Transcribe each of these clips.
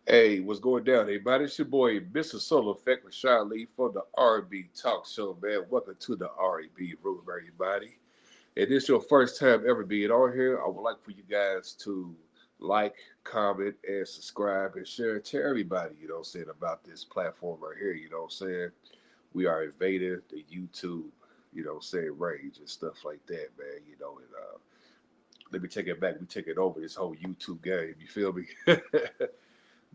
Hey, what's going down, everybody? It's your boy, Mr. Solar Effect with Sean Lee from the R&B Talk Show, man. Welcome to the R&B room, everybody. If this is your first time ever being on here, I would like for you guys to like, comment, and subscribe and share it to everybody, about this platform right here, We are invading the YouTube, range and stuff like that, man, let me take it back. We take it over this whole YouTube game, you feel me?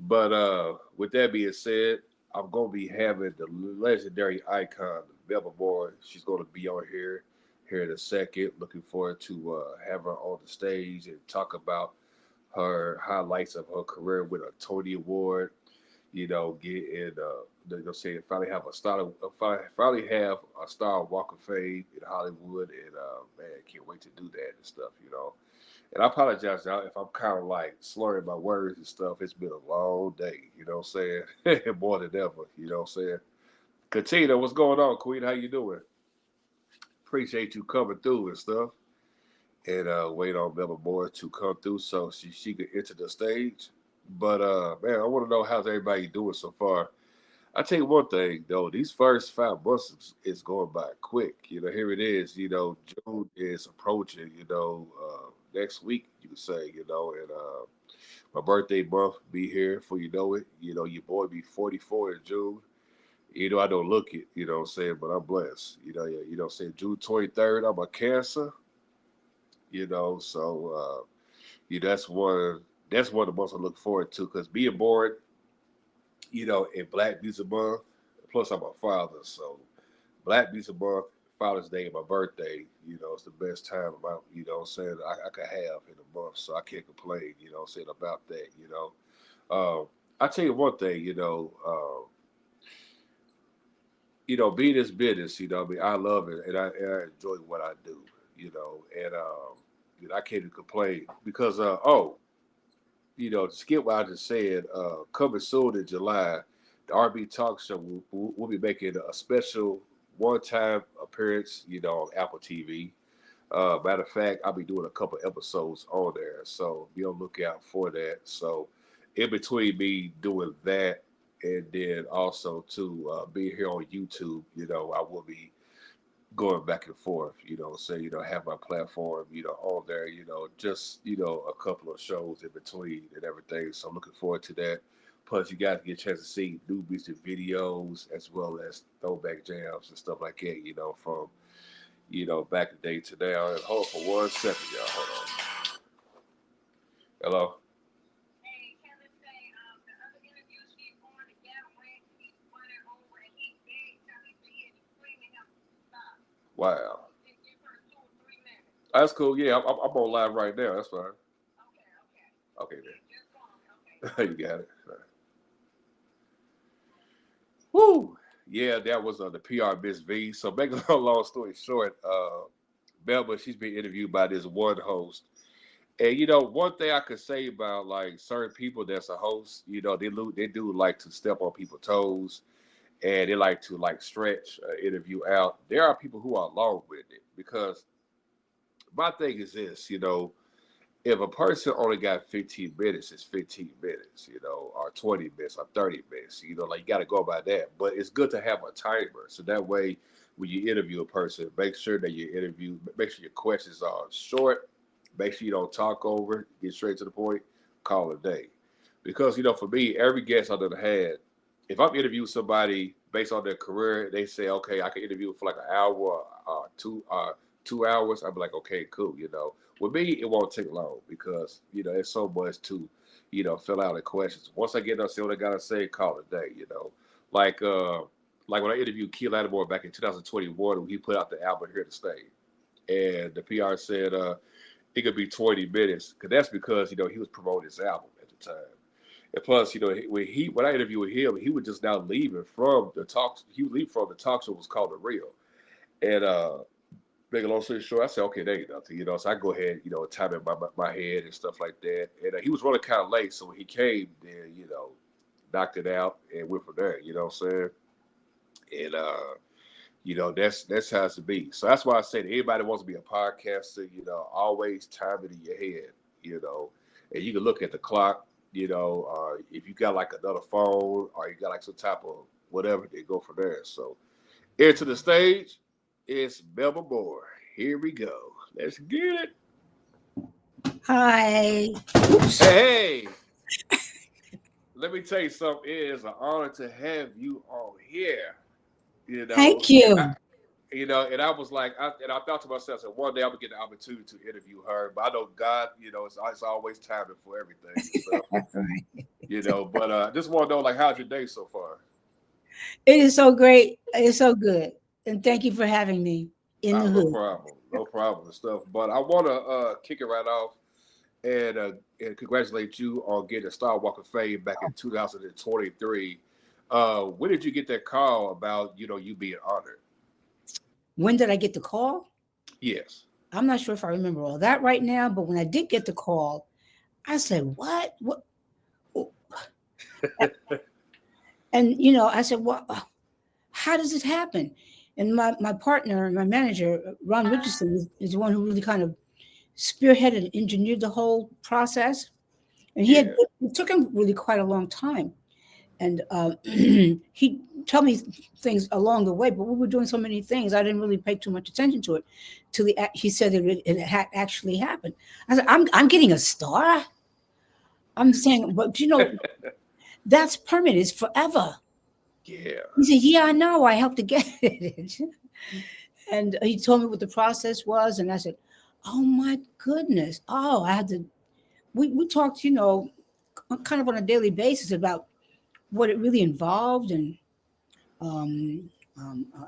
But with that being said, I'm gonna be having the legendary icon, Melba Moore. She's gonna be on here in a second. Looking forward to have her on the stage and talk about her highlights of her career with a Tony Award. Getting say finally have a star, finally have a Star Walk of Fame in Hollywood, and man, can't wait to do that and stuff. And I apologize, y'all, if I'm kind of like slurring my words and stuff. It's been a long day, you know what I'm saying? More than ever, you know what I'm saying? Katina, what's going on, Queen? How you doing? Appreciate you coming through and stuff. And wait on Melba Moore to come through so she could enter the stage. But man, I want to know how's everybody doing so far. I tell you one thing though, these first 5 months is going by quick. Here it is. June is approaching. Next week you could say. And my birthday month be here before you know it. Your boy be 44 in June. I don't look it. You know what I'm saying, but I'm blessed. Yeah, say June 23rd. I'm a Cancer. So that's one of the months I look forward to because being born in Black Music Month. Plus, I'm a father, so Black Music Month, Father's Day, and my birthday, it's the best time about, what I'm saying, I could have in a month, so I can't complain, what I'm saying, about that. I tell you one thing, being this business, I mean, I love it and I enjoy what I do, and I can't even complain because, to skip what I just said, coming soon in July, the RB Talk Show will be making a special one-time appearance, on Apple TV. Matter of fact, I'll be doing a couple episodes on there, so be on the lookout for that. So, in between me doing that and then also to being here on YouTube, I will be going back and forth, have my platform, on there, just, a couple of shows in between and everything. So I'm looking forward to that. Plus, you guys get a chance to see new music videos as well as throwback jams and stuff like that, from, back in the day to now. And hold for 1 second, y'all. Hold on. Hello? Wow. That's cool. Yeah, I'm on live right now. That's fine. Okay, then. You got it. Woo! Yeah, that was the PR Miss V. So, make a long story short, Melba, she's being interviewed by this one host. And one thing I could say about like certain people that's a host, they do like to step on people's toes, and they like to like stretch interview out. There are people who are along with it because my thing is this, if a person only got 15 minutes, it's 15 minutes, or 20 minutes or 30 minutes, like you got to go by that. But it's good to have a timer. So that way, when you interview a person, make sure that make sure your questions are short, make sure you don't talk over, get straight to the point, call it a day. Because, for me, every guest I've done had, if I'm interviewing somebody based on their career, they say, okay, I can interview for like an hour, 2 hours. I'd be like, okay, cool. With me, it won't take long because there's so much to fill out the questions. Once I get done, see what I gotta say, call it a day. Like like when I interviewed Keel Lattimore back in 2021, when he put out the album Here to Stay, and the PR said it could be 20 minutes, that's because he was promoting his album at the time. And plus, when I interviewed him, he was just now leaving from the talk. He was leaving from the talk show was called The Real, and make a long story short, I said, okay, there you nothing, so I go ahead, time in my head and stuff like that. And he was running kind of late, so when he came, then knocked it out and went from there. You know what I'm saying? And that's how it's to be. So that's why I said anybody wants to be a podcaster, always time it in your head, and you can look at the clock. If you got like another phone or you got like some type of whatever, they go from there. So into the stage, it's Melba Moore. Here we go. Let's get it. Hi. Hey, let me tell you something. It is an honor to have you on here. Thank And you. I was like, I thought to myself, I said, one day I'm gonna get the opportunity to interview her. But I know God, it's always timing for everything and stuff. Right. But just want to know, like, how's your day so far? It is so great. It's so good. And thank you for having me in the No hood. problem, no problem and stuff. But I want to kick it right off and congratulate you on getting a Star Walk of Fame back in 2023. When did you get that call about you being honored? When did I get the call? Yes. I'm not sure if I remember all that right now, but when I did get the call, I said, "What? What?" And I said, "What? How does it happen?" And my partner, my manager, Ron Richardson, is the one who really kind of spearheaded and engineered the whole process. And Yeah. it took him really quite a long time. And he told me things along the way, but we were doing so many things, I didn't really pay too much attention to it. Till he said that it had actually happened. I said, "I'm getting a star." I'm saying, "But that's permanent. It's forever." Yeah. He said, "Yeah, I know. I helped to get it." And he told me what the process was, and I said, "Oh my goodness! Oh, I had to." We talked, kind of on a daily basis about what it really involved and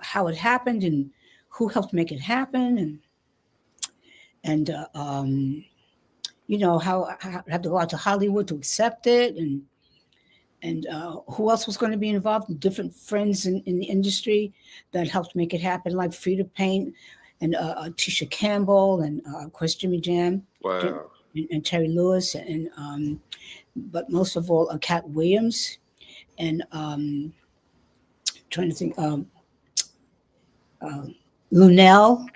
how it happened and who helped make it happen and how I had to go out to Hollywood to accept it and who else was going to be involved, different friends in the industry that helped make it happen, like Frida Payne and Tisha Campbell and of course Jimmy Jam Wow. and Terry Lewis and but most of all Cat Williams and trying to think uh, Lunell.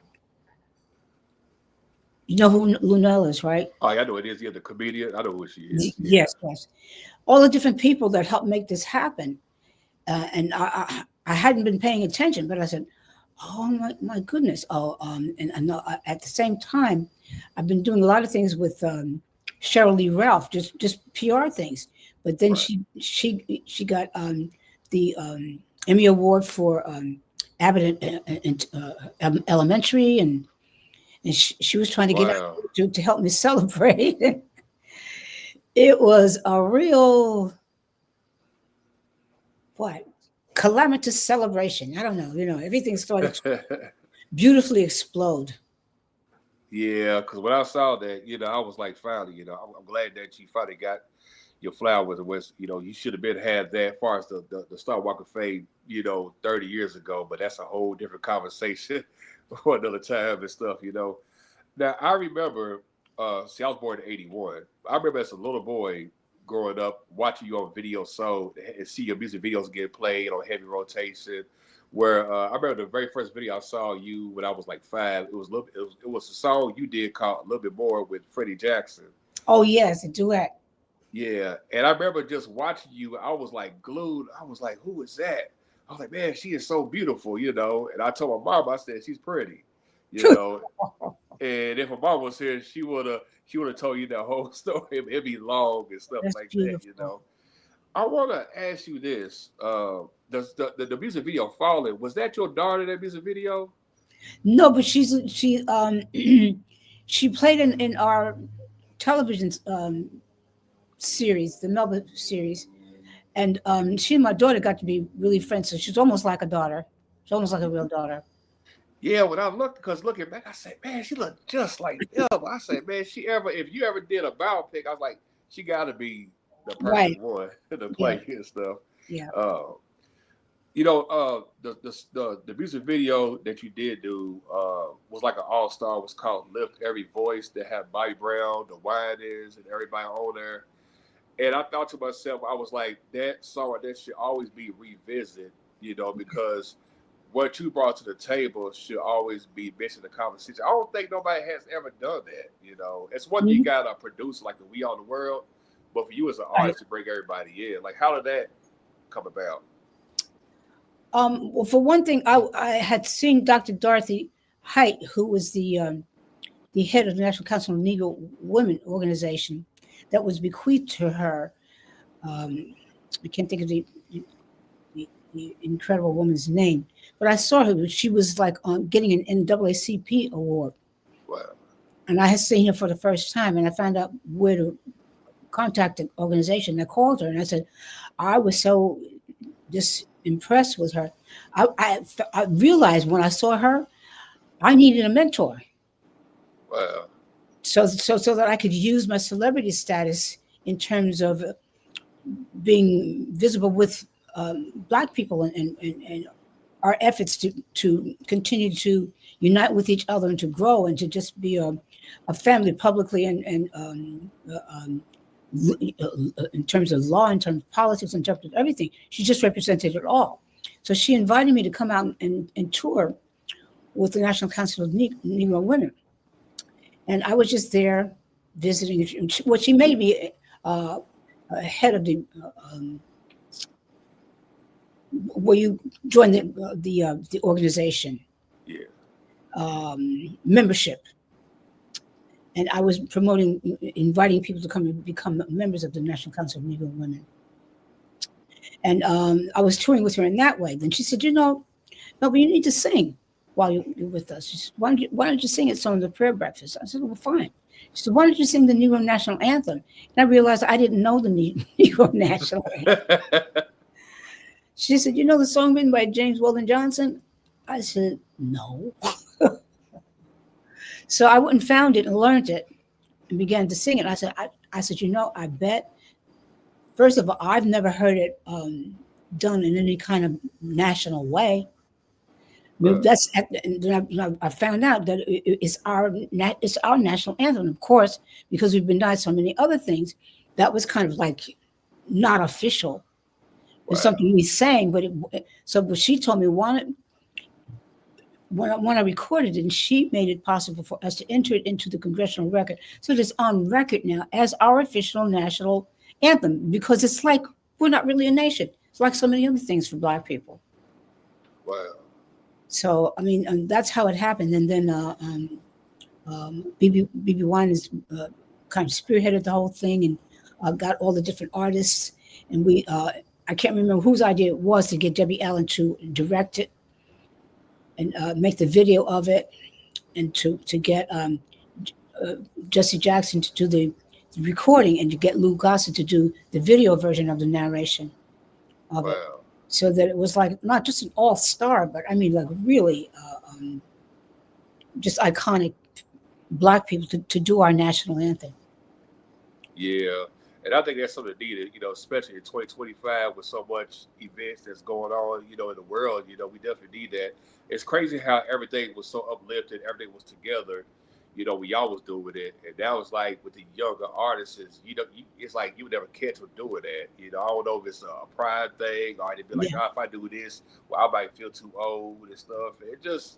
You know who Lunell is, right? Oh, yeah, I know it is. Yeah, the comedian. I know who she is. Yeah. Yes, yes. All the different people that helped make this happen. And I hadn't been paying attention, but I said, "Oh my goodness!" Oh, and at the same time, I've been doing a lot of things with Cheryl Lee Ralph, just PR things. But then Right. she got the Emmy Award for Abbott Elementary, and she was trying to get out Wow. to help me celebrate. It was a real what calamitous celebration. I don't know. Everything started to beautifully explode. Yeah, because when I saw that, I was like, finally, I'm glad that you finally got your flowers. And was, you should have been had that as far as the Star Walk of Fame, 30 years ago. But that's a whole different conversation for another time and stuff. Now, I remember, see, I was born in 81. I remember as a little boy growing up, watching you on video so and see your music videos get played on heavy rotation. Where I remember the very first video I saw you when I was like 5. It was a song you did called "A Little Bit More" with Freddie Jackson. Oh yes, a duet. Yeah, and I remember just watching you. I was like glued. I was like, "Who is that?" I was like, "Man, she is so beautiful." And I told my mom, I said, "She's pretty," you know. And if my mom was here, she would have told you the whole story. It'd be long and stuff That's like that. beautiful. I want to ask you this: does the music video "Falling" was that your daughter? That music video? No, but she she played in our television series, the Melba series, and she and my daughter got to be really friends. So she's almost like a daughter. She's almost like a real daughter. Yeah. When I looked, because looking back, I said, "Man, she looked just like Melba." I said, "Man, if you ever did a biopic, I was like, she got to be the perfect Right. one to Yeah. play and stuff." Yeah. Uh, the music video that you did do was like an all star. Was called "Lift Every Voice." That had Bobby Brown, the Winans, and everybody on there. And I thought to myself, I was like, that song that should always be revisited, because what you brought to the table should always be mentioned in the conversation. I don't think nobody has ever done that. It's one thing you Mhm. got a producer like the We Are the World, but for you as an Right. artist to bring everybody in, like how did that come about? Well, for one thing, I had seen Dr. Dorothy Height, who was the head of the National Council of Negro Women organization, that was bequeathed to her. I can't think of the incredible woman's name, but I saw her. She was like getting an NAACP award, Wow. and I had seen her for the first time, and I found out where to contact the organization. I called her and I said, I was so just impressed with her. I realized when I saw her, I needed a mentor. Wow. So that I could use my celebrity status in terms of being visible with Black people and our efforts to continue to unite with each other and to grow and to just be a family publicly and in terms of law, in terms of politics, in terms of everything. She just represented it all. So she invited me to come out and tour with the National Council of Negro Women. And I was just there visiting. Well, she made me head of the where you join the organization Yeah. membership, and I was inviting people to come and become members of the National Council of Negro Women. And I was touring with her in that way. Then she said, no, but you need to sing while you're with us. She said, why don't you sing at some of the prayer breakfasts? I said, well, fine. She said, why don't you sing the Negro National Anthem? And I realized I didn't know the Negro National Anthem. She said, you know the song written by James Weldon Johnson? I said, no. So I went and found it and learned it and began to sing it. I said, I bet, first of all, I've never heard it done in any kind of national way. That's I found out that it's our national anthem. Of course, because we've been doing so many other things, that was kind of like not official. It was something we sang, but she told me when I recorded it, and she made it possible for us to enter it into the congressional record. So it's on record now as our official national anthem, because it's like we're not really a nation. It's like so many other things for Black people. Wow. So, I mean, that's how it happened. And then BB Winans kind of spearheaded the whole thing and got all the different artists. And I can't remember whose idea it was to get Debbie Allen to direct it and make the video of it, and to get Jesse Jackson to do the recording, and to get Lou Gossett to do the video version of the narration of it. So that it was like not just an all-star, but I mean like really just iconic Black people to do our national anthem. Yeah. And I think that's something needed, especially in 2025 with so much events that's going on, in the world, we definitely need that. It's crazy how everything was so uplifted, everything was together, we always do with it. And that was like with the younger artists, it's like you would never catch them doing that. I don't know if it's a pride thing or they'd be like, if I do this, well, I might feel too old and stuff. It just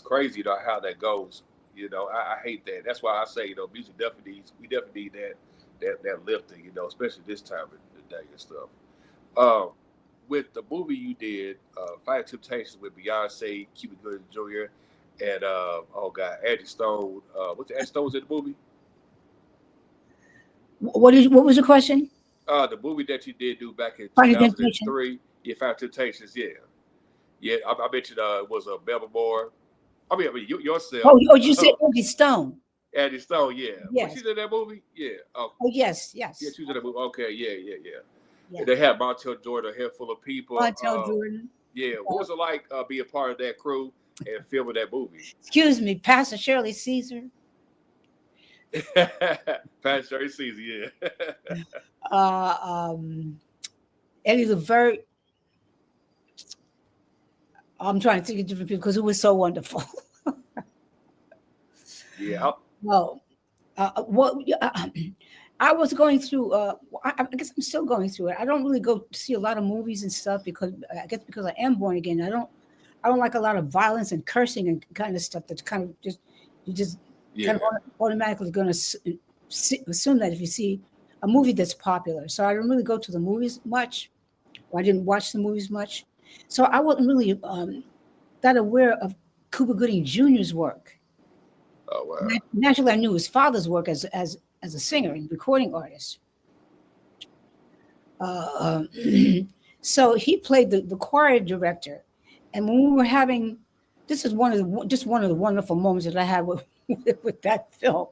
crazy, how that goes. I hate that. That's why I say, music we definitely need that lifting, especially this time of the day and stuff. With the movie you did, Fight Temptations with Beyonce, Cuba Gooding Jr., and Angie Stone. What's Angie Stone was in the movie? What was the question? The movie that you did do back in 2003. Yeah, Fight Temptations. Yeah. I mentioned it was Melba Moore. I mean yourself. Oh, you said Angie Stone. Angie Stone, yeah. Yes. Was she in that movie? Yeah. Oh, yes. Yeah, she was in that movie. Okay, yeah. And they had Montel Jordan, a handful of people. Montel Jordan. Yeah. What was it like being part of that crew and filming that movie? Excuse me, Pastor Shirley Caesar. Pastor Shirley Caesar, yeah. Eddie Levert. I'm trying to think of different people because it was so wonderful. Yeah. Well, I was going through. I guess I'm still going through it. I don't really go see a lot of movies and stuff because I am born again. I don't like a lot of violence and cursing and kind of stuff. That's kind of kind of automatically going to assume that if you see a movie that's popular. So I don't really go to the movies much, or I didn't watch the movies much. So I wasn't really that aware of Cuba Gooding Jr.'s work. Oh wow. Naturally, I knew his father's work as a singer and recording artist. Uh, so he played the choir director, and when we were having, this is one of the wonderful moments that I had with that film.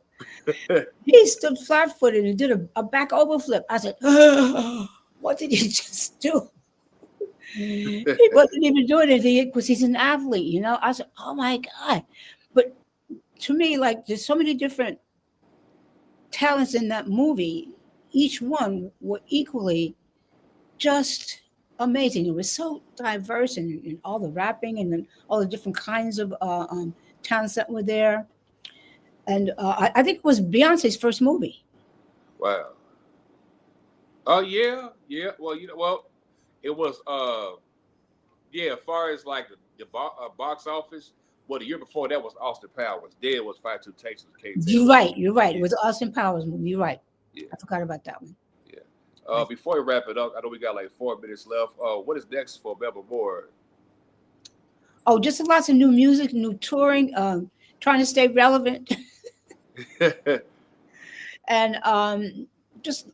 He stood flat-footed and did a back overflip. I said, "Oh, what did he just do?" He wasn't even doing anything because he's an athlete, you know. I said, "Oh my God!" But to me, like, there's so many different talents in that movie. Each one were equally just amazing. It was so diverse in all the rapping and then all the different kinds of talents that were there. And I think it was Beyonce's first movie. Wow. Oh yeah, yeah. Well, it was yeah. As far as like the box office, well, the year before that was Austin Powers. Then it was Five Two Texas came You're in. right. You're right. It Yeah, was Austin Powers movie. You're right. yeah, I forgot about that one. yeah. Right. Before we wrap it up, I know we got like 4 minutes left. What is next for Melba Moore? Oh, just lots of new music, new touring, trying to stay relevant, and just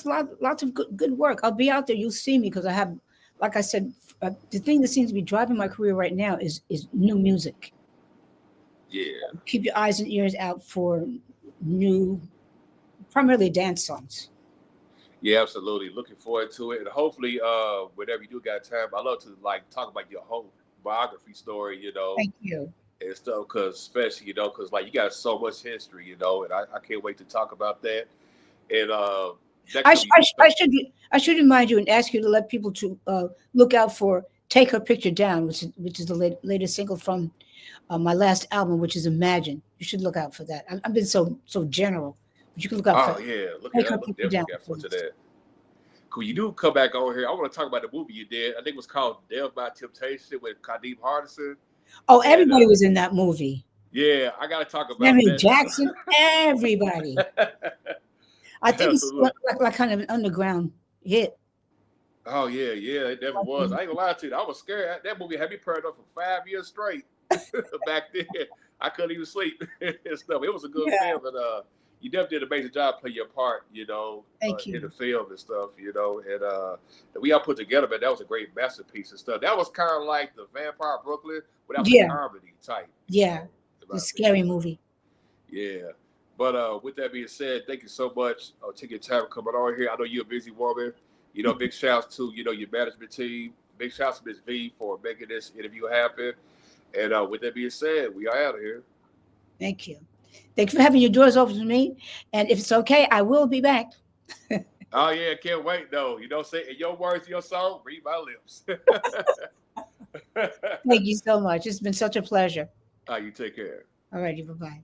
lots of good work. I'll be out there. You'll see me because I have, like I said, the thing that seems to be driving my career right now is new music. Yeah, Keep your eyes and ears out for new, primarily dance songs. yeah, absolutely. Looking forward to it, and hopefully, whenever you do got time, I love to like talk about your whole biography story, Thank you. and stuff, because especially because like you got so much history, and I can't wait to talk about that. And next I, time sh- I, sh- I should I should remind you and ask you to let people to look out for "Take Her Picture Down," which is the latest single from my last album, which is "Imagine." You should look out for that. I've been so general, but you can look out for oh yeah, look "Take at Her that, look Picture Down." definitely got forward to Please. that. Cool, you do come back over here. I want to talk about the movie you did. I think it was called "Death by Temptation" with Kadeem Hardison, Oh, and everybody was in that movie. yeah, I got to talk about Samuel that. Jackson, everybody. I think it's Absolutely. like kind of an underground hit. Oh yeah, yeah, it definitely was. I ain't gonna lie to you. I was scared. That movie had me paranoid up for 5 years straight. Back then, I couldn't even sleep and stuff. It was a good Yeah, film, and you definitely did an amazing job playing your part. thank In the you. film and stuff. And we all put together, man. That was a great masterpiece and stuff. That was kind of like the Vampire Brooklyn, but that was a Yeah, comedy type. yeah. In The my opinion. scary movie. Yeah. But with that being said, thank you so much. Take your time coming on here. I know you're a busy woman. Big shouts to your management team. Big shouts to Miss V for making this interview happen. And with that being said, we are out of here. Thank you. Thank you for having your doors open to me. And if it's okay, I will be back. Oh yeah, can't wait though. Say in your words, your song, read my lips. Thank you so much. It's been such a pleasure. You take care. All righty. Bye bye.